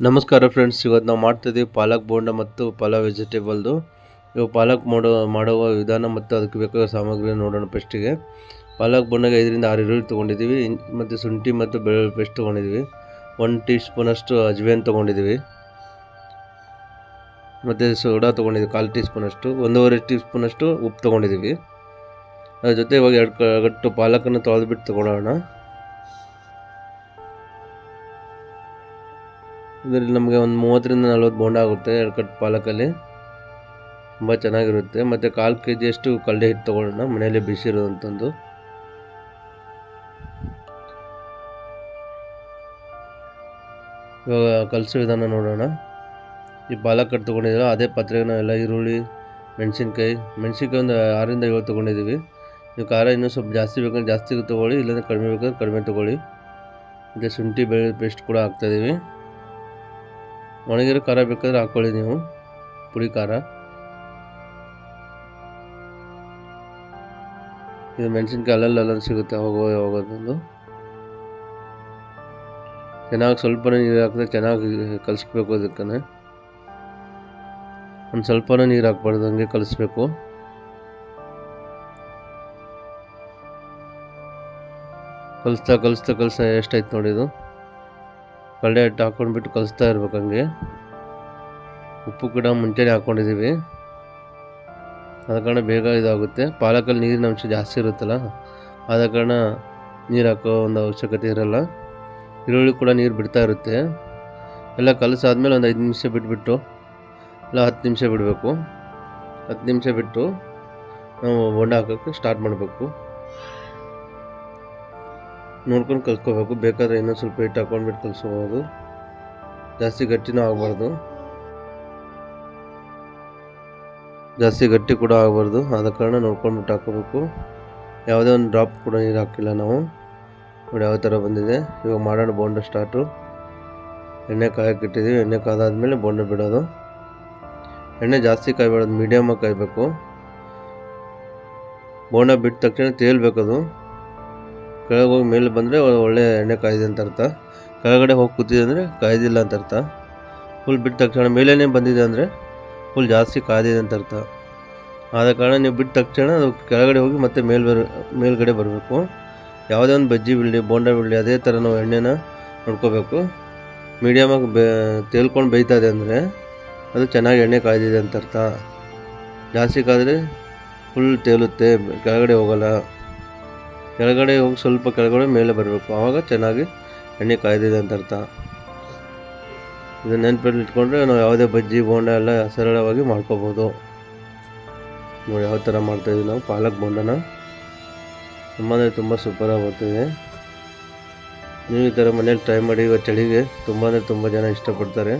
ನಮಸ್ಕಾರ ಫ್ರೆಂಡ್ಸ್, ಇವತ್ತು ನಾವು ಮಾಡ್ತಿದ್ದೀವಿ ಪಾಲಕ್ ಬೋಂಡ ಮತ್ತು ಪಲಾವ್ ವೆಜಿಟೇಬಲ್ದು. ಇವಾಗ ಪಾಲಕ್ ಮಾಡುವ ವಿಧಾನ ಮತ್ತು ಅದಕ್ಕೆ ಬೇಕಾದ ಸಾಮಗ್ರಿ ನೋಡೋಣ. ಫಸ್ಟಿಗೆ ಪಾಲಕ್ ಬೋಂಡಗೆ 5ರಿಂದ 6 ಈರುಳ್ಳಿ ತೊಗೊಂಡಿದ್ದೀವಿ, ಮತ್ತು ಶುಂಠಿ ಮತ್ತು ಬೆಳ್ಳುಳ್ಳಿ ಪೇಸ್ಟ್ ತೊಗೊಂಡಿದ್ದೀವಿ. 1 ಟೀ ಸ್ಪೂನಷ್ಟು ಅಜ್ವೇನ್ ತೊಗೊಂಡಿದ್ದೀವಿ, ಮತ್ತು ಸೋಡಾ ತೊಗೊಂಡಿದ್ದೀವಿ 1/4 ಟೀ ಸ್ಪೂನಷ್ಟು, 1.5 ಟೀ ಸ್ಪೂನಷ್ಟು ಉಪ್ಪು ತೊಗೊಂಡಿದ್ದೀವಿ. ಅದ್ರ ಜೊತೆ ಇವಾಗ 2 ಗಟ್ಟು ಪಾಲಕನ್ನು ತೊಳೆದ್ಬಿಟ್ಟು ತೊಗೊಳ್ಳೋಣ. ಇದರಲ್ಲಿ ನಮಗೆ ಒಂದು 30ರಿಂದ 40 ಬೋಂಡ ಆಗುತ್ತೆ 2 ಕಟ್ ಪಾಲಕಲ್ಲಿ. ತುಂಬ ಚೆನ್ನಾಗಿರುತ್ತೆ. ಮತ್ತು 1/4 kg ಅಷ್ಟು ಕಡಲೆ ಹಿಟ್ಟು ತೊಗೊಳ್ಳೋಣ, ಮನೆಯಲ್ಲೇ ಬಿಸಿರೋದಂತಂದು. ಇವಾಗ ಕಲಸೋ ವಿಧಾನ ನೋಡೋಣ. ಈ ಪಾಲಕ್ ಕಟ್ ತೊಗೊಂಡಿದ್ದೀರ ಅದೇ ಪಾತ್ರೆಗೆ ನಾವೆಲ್ಲ ಈರುಳ್ಳಿ, ಮೆಣಸಿನ್ಕಾಯಿ ಒಂದು 6ರಿಂದ 7 ತೊಗೊಂಡಿದ್ದೀವಿ. ನೀವು ಖಾರ ಇನ್ನೂ ಸ್ವಲ್ಪ ಜಾಸ್ತಿ ಬೇಕಂದ್ರೆ ಜಾಸ್ತಿ ತೊಗೊಳ್ಳಿ, ಇಲ್ಲಾಂದರೆ ಕಡಿಮೆ ಬೇಕಾದ್ರೆ ಕಡಿಮೆ ತೊಗೊಳ್ಳಿ. ಮತ್ತು ಶುಂಠಿ ಬೆಳ್ಳುಳ್ಳಿ ಪೇಸ್ಟ್ ಕೂಡ ಹಾಕ್ತಾಯಿದ್ದೀವಿ. ಒಣಗಿರೋ ಖಾರ ಬೇಕಾದ್ರೆ ಹಾಕ್ಕೊಳ್ಳಿ ನೀವು, ಪುಡಿ ಖಾರ. ಇದು ಮೆಣಸಿನ್ಕಾಯಿ ಅಲ್ಲಲ್ಲಿ ಸಿಗುತ್ತೆ ಯಾವಾಗೊಂದು. ಚೆನ್ನಾಗಿ ಸ್ವಲ್ಪನೇ ನೀರು ಹಾಕಿದ್ರೆ ಚೆನ್ನಾಗಿ ಕಲಿಸ್ಬೇಕು. ಅದಕ್ಕೆ ಒಂದು ಸ್ವಲ್ಪನೇ ನೀರು ಹಾಕ್ಬಾರ್ದು, ಹಂಗೆ ಕಲಿಸ್ಬೇಕು. ಕಲಿಸ್ತಾ ಎಷ್ಟಾಯ್ತು ನೋಡಿ. ಇದು ಕಡಲೆ ಹಿಟ್ಟು ಹಾಕ್ಕೊಂಡ್ಬಿಟ್ಟು ಕಲಿಸ್ತಾ ಇರ್ಬೇಕು ಹಂಗೆ. ಉಪ್ಪು ಕೂಡ ಮುಂಚೆನೇ ಹಾಕ್ಕೊಂಡಿದ್ದೀವಿ, ಆದ ಕಾರಣ ಬೇಗ ಇದಾಗುತ್ತೆ. ಪಾಲಕಲ್ಲಿ ನೀರಿನ ಅಂಶ ಜಾಸ್ತಿ ಇರುತ್ತಲ್ಲ, ಆದ ಕಾರಣ ನೀರು ಹಾಕೋ ಒಂದು ಅವಶ್ಯಕತೆ ಇರಲ್ಲ. ಈರುಳ್ಳಿ ಕೂಡ ನೀರು ಬಿಡ್ತಾ ಇರುತ್ತೆ. ಎಲ್ಲ ಕಲಸಾದ್ಮೇಲೆ ಒಂದು 5 ನಿಮಿಷ ಬಿಟ್ಬಿಟ್ಟು, ಇಲ್ಲ 10 ನಿಮಿಷ ಬಿಡಬೇಕು. 10 ನಿಮಿಷ ಬಿಟ್ಟು ನಾವು ಬೋಂಡ ಹಾಕೋಕ್ಕೆ ಸ್ಟಾರ್ಟ್ ಮಾಡಬೇಕು. ನೋಡ್ಕೊಂಡು ಕಲ್ಸ್ಕೋಬೇಕು. ಬೇಕಾದರೆ ಇನ್ನೂ ಸ್ವಲ್ಪ ಹಿಟ್ಟು ಹಾಕ್ಕೊಂಡ್ಬಿಟ್ಟು ಕಲಿಸ್ಕೋಬೋದು. ಜಾಸ್ತಿ ಗಟ್ಟಿನೂ ಆಗಬಾರ್ದು, ಜಾಸ್ತಿ ಗಟ್ಟಿ ಕೂಡ ಆಗಬಾರ್ದು. ಆದ ಕಾರಣ ನೋಡ್ಕೊಂಡ್ಬಿಟ್ಟು ಹಾಕೋಬೇಕು. ಯಾವುದೇ ಒಂದು ಡ್ರಾಪ್ ಕೂಡ ನೀರು ಹಾಕಿಲ್ಲ ನಾವು. ನೋಡಿ ಯಾವ ಥರ ಬಂದಿದೆ. ಇವಾಗ ಮಾಡೋಣ ಬೋಂಡ ಸ್ಟಾರ್ಟು. ಎಣ್ಣೆ ಕಾಯಕ್ಕೆ ಇಟ್ಟಿದ್ದೀವಿ. ಎಣ್ಣೆ ಕಾದಾದ್ಮೇಲೆ ಬೋಂಡ ಬಿಡೋದು. ಎಣ್ಣೆ ಜಾಸ್ತಿ ಕಾಯಬೇಡೋದು, ಮೀಡಿಯಮಾಗಿ ಕಾಯಬೇಕು. ಬೋಂಡ ಬಿಟ್ಟ ತಕ್ಷಣ ತೇಲ್ಬೇಕದು. ಕೆಳಗೆ ಹೋಗಿ ಮೇಲೆ ಬಂದರೆ ಒಳ್ಳೆ ಎಣ್ಣೆ ಕಾಯ್ದೆ ಅಂತ ಅರ್ಥ. ಕೆಳಗಡೆ ಹೋಗಿ ಕೂತಿದೆ ಅಂದರೆ ಕಾಯ್ದಿಲ್ಲ ಅಂತ ಅರ್ಥ. ಫುಲ್ ಬಿಟ್ಟ ತಕ್ಷಣ ಮೇಲೇ ಬಂದಿದೆ ಅಂದರೆ ಫುಲ್ ಜಾಸ್ತಿ ಕಾದಿದೆ ಅಂತ ಅರ್ಥ. ಆದ ಕಾರಣ ನೀವು ಬಿಟ್ಟ ತಕ್ಷಣ ಅದು ಕೆಳಗಡೆ ಹೋಗಿ ಮತ್ತೆ ಮೇಲ್ಗಡೆ ಬರಬೇಕು. ಯಾವುದೇ ಒಂದು ಬಜ್ಜಿ ಬಿಡಲಿ, ಬೋಂಡ ಬಿಡಲಿ, ಅದೇ ಥರ ನಾವು ಎಣ್ಣೆನ ನೋಡ್ಕೋಬೇಕು. ಮೀಡಿಯಮಾಗಿ ತೇಲ್ಕೊಂಡು ಬೇಯ್ತಾ ಇದೆ ಅಂದರೆ ಅದು ಚೆನ್ನಾಗಿ ಎಣ್ಣೆ ಕಾಯ್ದಿದೆ ಅಂತ ಅರ್ಥ. ಜಾಸ್ತಿ ಕಾದರೆ ಫುಲ್ ತೇಲುತ್ತೆ, ಕೆಳಗಡೆ ಹೋಗಲ್ಲ. ಕೆಳಗಡೆ ಹೋಗಿ ಸ್ವಲ್ಪ ಕೆಳಗಡೆ ಮೇಲೆ ಬರಬೇಕು, ಆವಾಗ ಚೆನ್ನಾಗಿ ಎಣ್ಣೆ ಕಾಯ್ದಿದೆ ಅಂತ ಅರ್ಥ. ಇದನ್ನು ನೆನಪಲ್ಲಿ ಇಟ್ಕೊಂಡ್ರೆ ನಾವು ಯಾವುದೇ ಬಜ್ಜಿ ಬೋಂಡ ಎಲ್ಲ ಸರಳವಾಗಿ ಮಾಡ್ಕೋಬೋದು. ನೋಡಿ ಯಾವ ಥರ ಮಾಡ್ತಾಯಿದ್ದೀವಿ ನಾವು ಪಾಲಕ್ ಬೋಂಡನ. ತುಂಬ ಸೂಪರಾಗಿ ಬರ್ತಿದೆ. ನೀವು ಈ ಥರ ಮನೇಲಿ ಟ್ರೈ ಮಾಡಿ. ಈಗ ಚಳಿಗೆ ತುಂಬ ಜನ ಇಷ್ಟಪಡ್ತಾರೆ.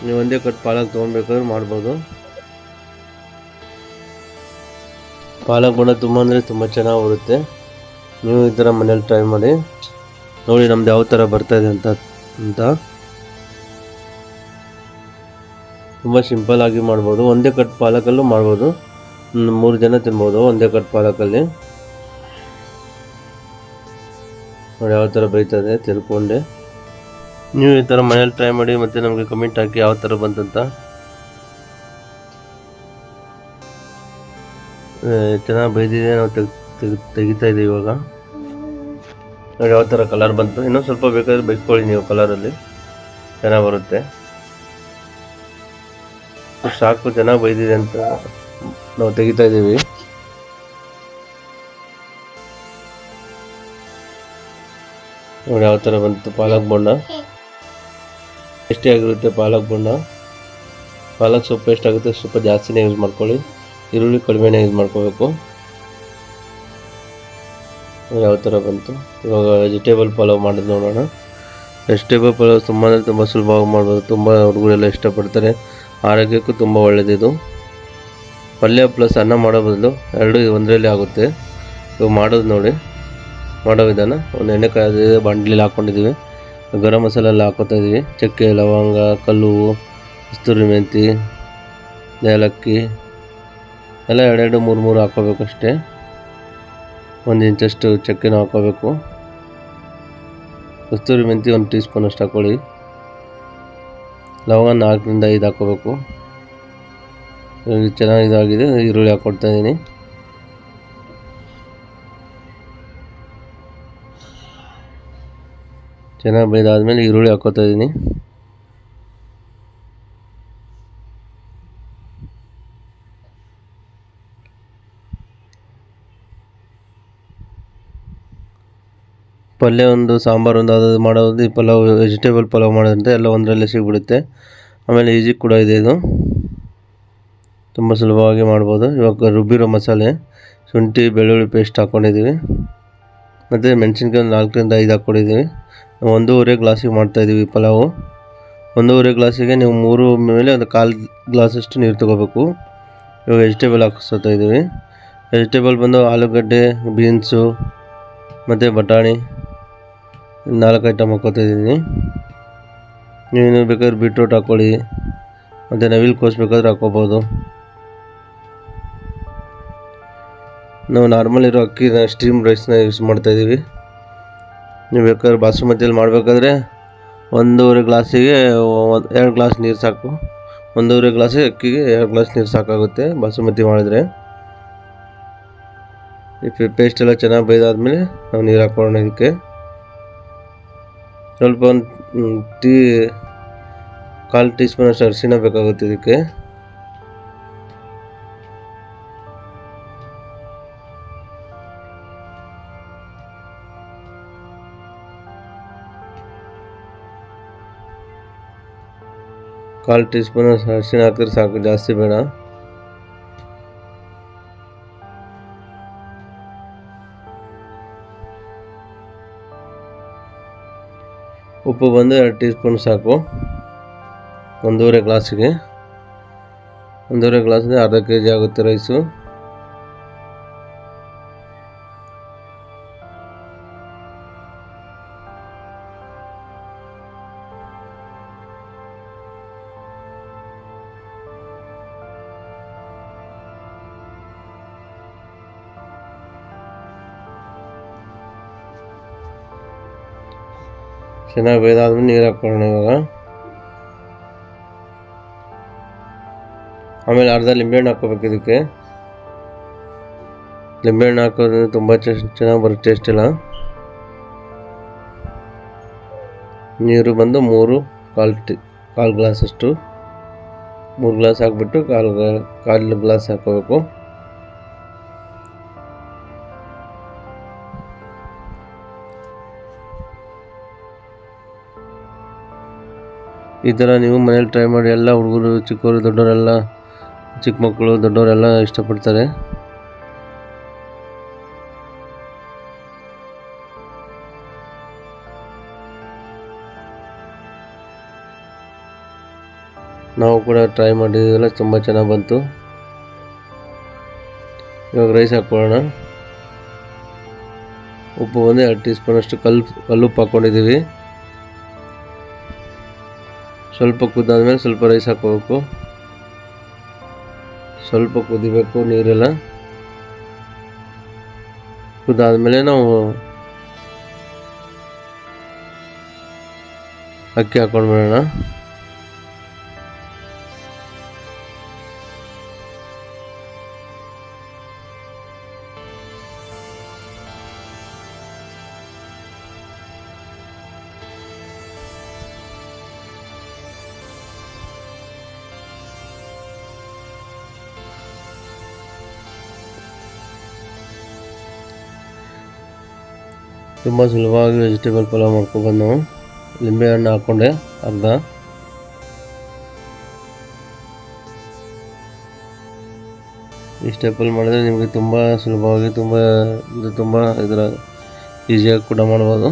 ನೀವು ಒಂದೇ ಕಟ್ ಪಾಲಕ್ ತೊಗೊಳ್ಬೇಕಾದ್ರೆ ಮಾಡ್ಬೋದು. ಪಾಲಕ್ ಬೋಂಡ ತುಂಬ ಚೆನ್ನಾಗಿ ಬರುತ್ತೆ. ನೀವು ಈ ಥರ ಮನೇಲಿ ಟ್ರೈ ಮಾಡಿ ನೋಡಿ ನಮ್ದು ಯಾವ ಥರ ಬರ್ತಾಯಿದೆ ಅಂತ. ತುಂಬ ಸಿಂಪಲ್ ಆಗಿ ಮಾಡ್ಬೋದು. ಒಂದೇ ಕಟ್ ಪಾಲಕಲ್ಲೂ ಮಾಡ್ಬೋದು. 3 ಜನ ತಿನ್ಬೋದು ಒಂದೇ ಕಟ್ ಪಾಲಕಲ್ಲಿ. ನೋಡಿ ಯಾವ ಥರ ಬೈತದೆ ತಿಳ್ಕೊಂಡೆ. ನೀವು ಈ ಥರ ಮನೇಲಿ ಟ್ರೈ ಮಾಡಿ, ಮತ್ತು ನಮಗೆ ಕಮೆಂಟ್ ಹಾಕಿ ಯಾವ ಥರ ಬಂತಂತ. ಚೆನ್ನಾಗಿ ಬೈದಿದೆ. ನಾವು ತೆಗಿತಾ ಇದ್ದೀವಿ ಇವಾಗ. ನೋಡಿ ಯಾವ ಥರ ಕಲರ್ ಬಂತು. ಇನ್ನೂ ಸ್ವಲ್ಪ ಬೇಕಾದರೆ ಬೈಸ್ಕೊಳ್ಳಿ ನೀವು, ಕಲರಲ್ಲಿ ಚೆನ್ನಾಗಿ ಬರುತ್ತೆ. ಸಾಕು, ಚೆನ್ನಾಗಿ ಬೈದಿದೆ ಅಂತ ನಾವು ತೆಗಿತಾ ಇದ್ದೀವಿ. ನೋಡಿ ಯಾವ ಥರ ಬಂತು ಪಾಲಕ್ ಬೋಂಡ. ಟೇಸ್ಟಿಯಾಗಿರುತ್ತೆ ಪಾಲಕ್ ಬೋಂಡ. ಪಾಲಕ್ ಸೊಪ್ಪು ಎಷ್ಟಾಗುತ್ತೆ ಸ್ವಲ್ಪ ಜಾಸ್ತಿನೇ ಯೂಸ್ ಮಾಡ್ಕೊಳ್ಳಿ. ಈರುಳ್ಳಿ ಕಡಿಮೆನೇ ಯೂಸ್ ಮಾಡ್ಕೋಬೇಕು. ಯಾವ ಥರ ಬಂತು. ಇವಾಗ ವೆಜಿಟೇಬಲ್ ಪಲಾವ್ ಮಾಡೋದು ನೋಡೋಣ. ವೆಜಿಟೇಬಲ್ ಪಲಾವ್ ತುಂಬ ಸುಲಭವಾಗಿ ಮಾಡ್ಬೋದು. ತುಂಬ ಹುಡುಗರೆಲ್ಲ ಇಷ್ಟಪಡ್ತಾರೆ. ಆರೋಗ್ಯಕ್ಕೂ ತುಂಬ ಒಳ್ಳೆಯದಿದು. ಪಲ್ಯ ಪ್ಲಸ್ ಅನ್ನ ಮಾಡೋ ಬದಲು 2 ಒಂದರಲ್ಲಿ ಆಗುತ್ತೆ. ಇವಾಗ ಮಾಡೋದು ನೋಡಿ, ಮಾಡೋ ವಿಧಾನ. ಒಂದು ಎಣ್ಣೆ ಕಾಯ್ದಿದೆ, ಬಾಣಲಿಯಲ್ಲಿ ಹಾಕ್ಕೊಂಡಿದ್ದೀವಿ. ಗರಂ ಮಸಾಲೆ ಎಲ್ಲ ಹಾಕ್ಕೊತಾ ಇದ್ದೀವಿ. ಚಕ್ಕೆ, ಲವಂಗ, ಕಲ್ಲುವು, ಕಸ್ತೂರಿ ಮೆಂತಿ, ಏಲಕ್ಕಿ ಎಲ್ಲ 2 3 ಹಾಕ್ಕೋಬೇಕಷ್ಟೇ. 1 ಇಂಚಷ್ಟು ಚಕ್ಕೆನೂ ಹಾಕ್ಕೋಬೇಕು. ಕಸ್ತೂರಿ ಮೆಂತಿ 1 ಟೀ ಸ್ಪೂನ್ ಅಷ್ಟು ಹಾಕ್ಕೊಳ್ಳಿ. ಲವಂಗ 4ರಿಂದ 5 ಹಾಕ್ಕೋಬೇಕು. ಚೆನ್ನಾಗಿ ಇದಾಗಿದೆ. ಈರುಳ್ಳಿ ಹಾಕ್ಕೊಳ್ತಾ ಇದ್ದೀನಿ. ಚೆನ್ನಾಗಿ ಬೇಯ್ದಾದ್ಮೇಲೆ ಈರುಳ್ಳಿ ಹಾಕ್ಕೊತಾ ಇದ್ದೀನಿ. ಪಲ್ಯ ಒಂದು ಸಾಂಬಾರು ಒಂದು ಅದು ಮಾಡೋದು, ಈ ಪಲಾವ್ ವೆಜಿಟೇಬಲ್ ಪಲಾವ್ ಮಾಡೋದಂತೆ ಎಲ್ಲ ಒಂದರಲ್ಲೇ ಸಿಗ್ಬಿಡುತ್ತೆ. ಆಮೇಲೆ ಈಜಿ ಕೂಡ ಇದೆ, ಇದು ತುಂಬ ಸುಲಭವಾಗಿ ಮಾಡ್ಬೋದು. ಇವಾಗ ರುಬ್ಬಿರೋ ಮಸಾಲೆ ಶುಂಠಿ ಬೆಳ್ಳುಳ್ಳಿ ಪೇಸ್ಟ್ ಹಾಕ್ಕೊಂಡಿದ್ದೀವಿ. ಮತ್ತು ಮೆಣಸಿನ್ಕಾಯಿ 4ರಿಂದ 5 ಹಾಕ್ಕೊಂಡಿದ್ದೀವಿ. ನಾವು 1.5 ಗ್ಲಾಸಿಗೆ ಮಾಡ್ತಾಯಿದ್ದೀವಿ ಪಲಾವು. 1.5 ಗ್ಲಾಸಿಗೆ ನೀವು 3 ಮೇಲೆ ಒಂದು 1/4 ಗ್ಲಾಸಷ್ಟು ನೀರು ತೊಗೋಬೇಕು. ಇವಾಗ ವೆಜಿಟೇಬಲ್ ಹಾಕಿಸ್ತಾ ಇದ್ದೀವಿ. ವೆಜಿಟೇಬಲ್ ಬಂದು ಆಲೂಗಡ್ಡೆ, ಬೀನ್ಸು ಮತ್ತು ಬಟಾಣಿ 4 ಐಟಮ್ ಹಾಕ್ಕೋತಾ ಇದ್ದೀನಿ. ನೀವು ಬೇಕಾದ್ರೆ ಬೀಟ್ರೂಟ್ ಹಾಕ್ಕೊಳ್ಳಿ, ಮತ್ತು ನವಿಲು ಕೋಸು ಬೇಕಾದ್ರೆ ಹಾಕ್ಕೋಬೋದು. ನಾವು ನಾರ್ಮಲ್ ಇರೋ ಅಕ್ಕಿನ ಸ್ಟೀಮ್ ರೈಸ್ನ ಯೂಸ್ ಮಾಡ್ತಾಯಿದ್ದೀವಿ. ನೀವು ಬೇಕಾದ್ರೆ ಬಾಸುಮತಿಯಲ್ಲಿ ಮಾಡಬೇಕಾದ್ರೆ 1.5 ಗ್ಲಾಸಿಗೆ 2 ಗ್ಲಾಸ್ ನೀರು ಸಾಕು. 1.5 ಗ್ಲಾಸಿಗೆ ಅಕ್ಕಿಗೆ 2 ಗ್ಲಾಸ್ ನೀರು ಸಾಕಾಗುತ್ತೆ ಬಾಸುಮತಿ ಮಾಡಿದರೆ. ಈ ಪೇಸ್ಟ್ ಎಲ್ಲ ಚೆನ್ನಾಗಿ ಬೇಯ್ದಾದ್ಮೇಲೆ ನಾವು ನೀರು ಹಾಕ್ಕೊಳ್ಳೋಣ. ಇದಕ್ಕೆ ಸ್ವಲ್ಪ 1/4 ಟೀ ಸ್ಪೂನ್ ಅಷ್ಟು ಅರಿಶಿಣ ಬೇಕಾಗುತ್ತೆ. ಇದಕ್ಕೆ ಕಾಲು ಟೀ ಸ್ಪೂನ್ ಅರಿಶಿಣ ಹಾಕಿದ್ರೆ ಸಾಕು, ಜಾಸ್ತಿ ಬೇಡ. ಉಪ್ಪು ಬಂದು 2 ಟೀ ಸ್ಪೂನ್ ಸಾಕು. 1.5 ಗ್ಲಾಸಿಗೆ 1.5 ಗ್ಲಾಸಿಗೆ ಅರ್ಧ kg ಆಗುತ್ತೆ ರೈಸು. ಚೆನ್ನಾಗಿ ಬೇಯ್ದಾದ್ಮೇಲೆ ನೀರು ಹಾಕ್ಕೊಳ್ಳೋಣ ಇವಾಗ. ಆಮೇಲೆ ಅರ್ಧ ಲಿಂಬೆಹಣ್ಣು ಹಾಕ್ಕೋಬೇಕು. ಇದಕ್ಕೆ ಲಿಂಬೆಹಣ್ಣು ಹಾಕೋದ್ರಿಂದ ತುಂಬ ಚೆನ್ನಾಗಿ ಬರುತ್ತೆ ಟೇಸ್ಟ್ ಎಲ್ಲ. ನೀರು ಬಂದು 1/4 ಗ್ಲಾಸ್ ಅಷ್ಟು, 3 ಗ್ಲಾಸ್ ಹಾಕ್ಬಿಟ್ಟು 1/4 ಗ್ಲಾಸ್ ಹಾಕೋಬೇಕು. ಈ ಥರ ನೀವು ಮನೇಲಿ ಟ್ರೈ ಮಾಡಿ. ಎಲ್ಲ ಹುಡುಗರು, ಚಿಕ್ಕವರು, ದೊಡ್ಡವರೆಲ್ಲ, ಚಿಕ್ಕ ಮಕ್ಕಳು, ದೊಡ್ಡವರೆಲ್ಲ ಇಷ್ಟಪಡ್ತಾರೆ. ನಾವು ಕೂಡ ಟ್ರೈ ಮಾಡಿದ್ವಲ್ಲ, ತುಂಬ ಚೆನ್ನಾಗಿ ಬಂತು. ಇವಾಗ ರೈಸ್ ಹಾಕ್ಕೊಳ್ಳೋಣ. ಉಪ್ಪು ಬಂದು 2 ಟೀ ಸ್ಪೂನ್ ಅಷ್ಟು ಕಲ್ಲುಪ್ಪು ಹಾಕ್ಕೊಂಡಿದ್ದೀವಿ. ಸ್ವಲ್ಪ ಕುದ್ದಾದ್ಮೇಲೆ ಸ್ವಲ್ಪ ರೈಸ್ ಹಾಕೋಬೇಕು. ಸ್ವಲ್ಪ ಕುದಿಬೇಕು ನೀರೆಲ್ಲ. ಕುದ್ದಾದ್ಮೇಲೆ ನಾವು ಅಕ್ಕಿ ಹಾಕ್ಕೊಂಡ್ಬಿಡೋಣ. ತುಂಬ ಸುಲಭವಾಗಿ ವೆಜಿಟೇಬಲ್ ಪಲಾವ್ ಮಾಡ್ಕೊಬೋದು ನಾವು. ಲಿಂಬೆಹಣ್ಣು ಹಾಕ್ಕೊಂಡೆ ಅರ್ಧ. ಈ ಸ್ಟೆಪ್ಪಲ್ಲಿ ಮಾಡಿದ್ರೆ ನಿಮಗೆ ತುಂಬ ಸುಲಭವಾಗಿ ತುಂಬ ಇದರ ಈಸಿಯಾಗಿ ಕೂಡ ಮಾಡ್ಬೋದು.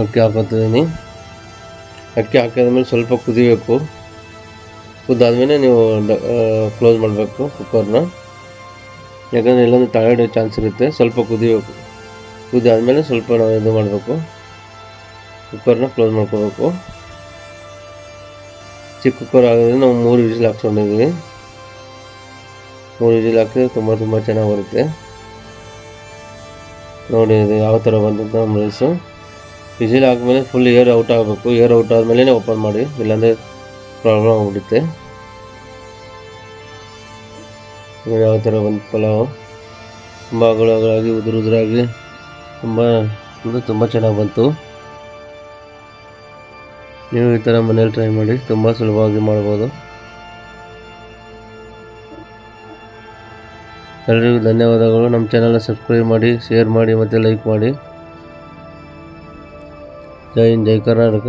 ಅಕ್ಕಿ ಹಾಕೋತಿದ್ದೀನಿ. ಅಕ್ಕಿ ಹಾಕಿದ್ಮೇಲೆ ಸ್ವಲ್ಪ ಕುದಿಬೇಕು. ಕುದ್ದಾದ್ಮೇಲೆ ನೀವು ಕ್ಲೋಸ್ ಮಾಡಬೇಕು ಕುಕ್ಕರ್ನ, ಯಾಕಂದರೆ ಇಲ್ಲಾಂದರೆ ತಳ ಚಾನ್ಸ್ ಇರುತ್ತೆ. ಸ್ವಲ್ಪ ಕುದಿಬೇಕು. ಕುದ್ದಾದ್ಮೇಲೆ ಸ್ವಲ್ಪ ನಾವು ಇದು ಮಾಡಬೇಕು, ಕುಕ್ಕರ್ನ ಕ್ಲೋಸ್ ಮಾಡ್ಕೋಬೇಕು. ಚಿಕ್ಕ ಕುಕ್ಕರ್ ಆಗಿದ್ರೆ ನಾವು 3 ವಿಸಿಲ್ ಹಾಕ್ಸ್ಕೊಂಡಿದ್ದೀವಿ. 3 ವಿಜಿಲ್ ಹಾಕಿದ್ರೆ ತುಂಬ ಚೆನ್ನಾಗಿ ಬರುತ್ತೆ. ನೋಡಿ ಇದು ಯಾವ ಥರ ಬಂದಿದ್ದು ನಮ್ಮ ರೈಸು. ವಿಜಿಲ್ ಹಾಕಿದ್ಮೇಲೆ ಫುಲ್ ಏರ್ ಔಟ್ ಆಗಬೇಕು. ಏರ್ ಔಟ್ ಆದಮೇಲೆ ಓಪನ್ ಮಾಡಿ, ಇಲ್ಲಾಂದರೆ ಪ್ರಾಬ್ಲಮ್ ಆಗಿಬಿಡುತ್ತೆ. ಯಾವ ಥರ ಬಂದು ಪಲಾವು ತುಂಬ ಅಗಲಗಳಾಗಿ ಉದುರಾಗಿ ತುಂಬ ಚೆನ್ನಾಗಿ ಬಂತು. ನೀವು ಈ ಥರ ಮನೇಲಿ ಟ್ರೈ ಮಾಡಿ, ತುಂಬ ಸುಲಭವಾಗಿ ಮಾಡ್ಬೋದು. ಎಲ್ಲರಿಗೂ ಧನ್ಯವಾದಗಳು. ನಮ್ಮ ಚಾನಲ್ನ ಸಬ್ಸ್ಕ್ರೈಬ್ ಮಾಡಿ, ಶೇರ್ ಮಾಡಿ ಮತ್ತು ಲೈಕ್ ಮಾಡಿ. ಜೈ ಹಿಂದ್, ಜೈ ಕರ್ನಾಟಕ.